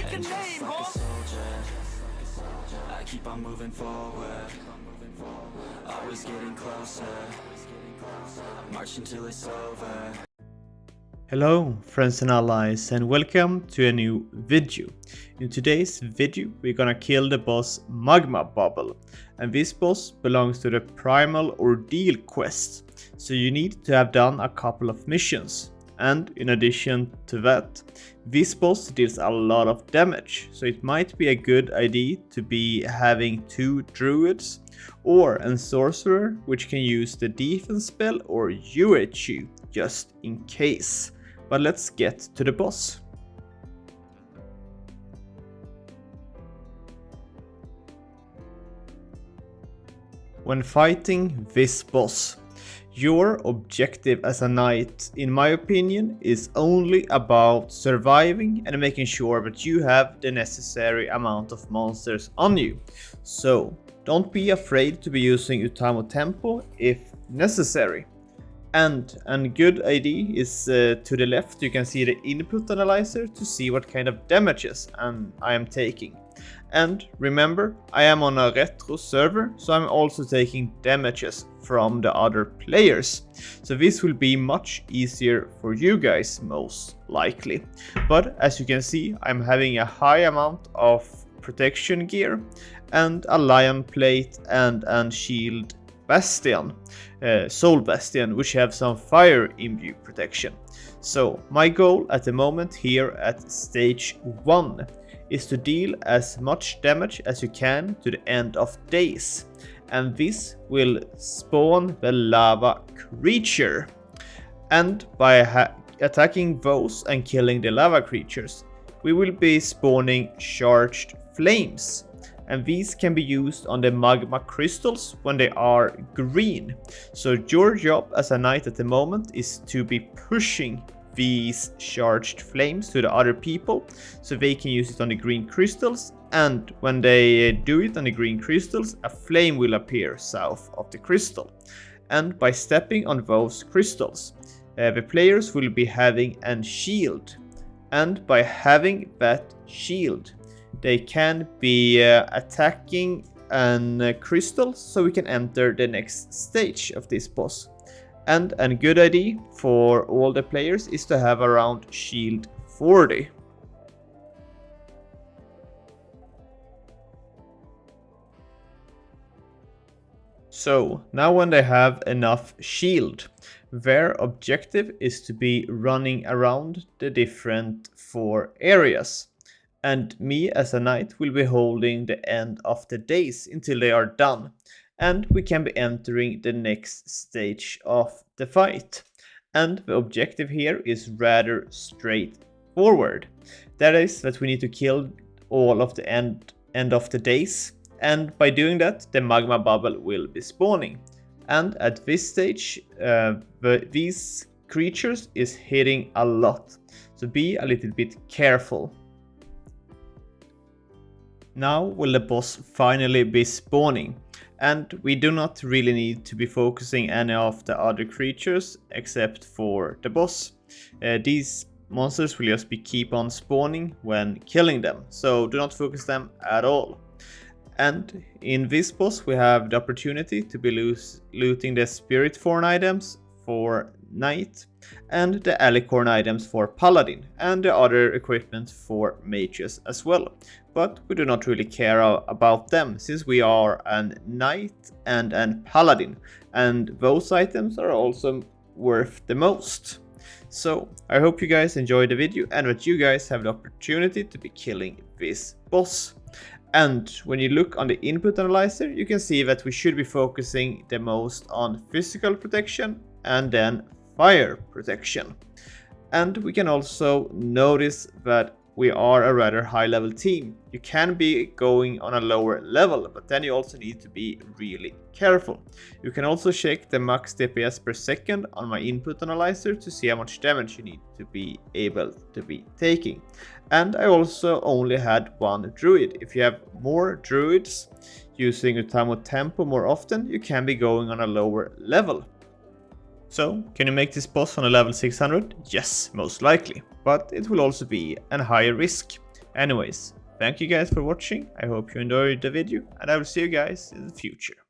and just like a soldier, I keep on moving forward, always getting closer, I march until it's over. Hello friends and allies, and welcome to a new video. In today's video we're gonna kill the boss Magma Bubble, and this boss belongs to the primal ordeal quest, so you need to have done a couple of missions. And in addition to that, this boss deals a lot of damage, so it might be a good idea to be having 2 druids or a sorcerer which can use the defense spell or UHU just in case. But let's get to the boss. When fighting this boss, your objective as a knight, in my opinion, is only about surviving and making sure that you have the necessary amount of monsters on you. So don't be afraid to be using Utamo Tempo if necessary. And a good idea is to the left you can see the input analyzer to see what kind of damages I am taking. And remember, I am on a retro server, so I'm also taking damages from the other players. So this will be much easier for you guys most likely. But as you can see, I'm having a high amount of protection gear and a lion plate and a shield bastion, soul bastion, which have some fire imbue protection. So my goal at the moment here at stage 1 is to deal as much damage as you can to the end of days, and this will spawn the lava creature. And by attacking those and killing the lava creatures, we will be spawning charged flames. And these can be used on the magma crystals when they are green. So your job as a knight at the moment is to be pushing these charged flames to the other people so they can use it on the green crystals, and when they do it on the green crystals, a flame will appear south of the crystal. And by stepping on those crystals, the players will be having a shield, and by having that shield they can be attacking a crystal so we can enter the next stage of this boss. And a good idea for all the players is to have around shield 40. So now when they have enough shield, their objective is to be running around the different 4 areas. And me as a knight will be holding the end of the days until they are done, and we can be entering the next stage of the fight. And the objective here is rather straightforward. That is that we need to kill all of the end of the days, and by doing that the magma bubble will be spawning. And at this stage these creatures is hitting a lot, so be a little bit careful. Now will the boss finally be spawning, and we do not really need to be focusing any of the other creatures except for the boss. These monsters will just keep on spawning when killing them, so do not focus them at all. And in this boss we have the opportunity to be looting the spirit form items for knight and the alicorn items for paladin and the other equipment for mages as well. But we do not really care about them since we are a knight and a paladin, and those items are also worth the most. So I hope you guys enjoyed the video and that you guys have the opportunity to be killing this boss. And when you look on the input analyzer, you can see that we should be focusing the most on physical protection and then fire protection. And we can also notice that we are a rather high level team. You can be going on a lower level, but then you also need to be really careful. You can also check the max DPS per second on my input analyzer to see how much damage you need to be able to be taking. And I also only had 1 druid. If you have more druids using Utamo Tempo more often, you can be going on a lower level. So, can you make this boss on a level 600? Yes, most likely, but it will also be a higher risk. Anyways, thank you guys for watching. I hope you enjoyed the video, and I will see you guys in the future.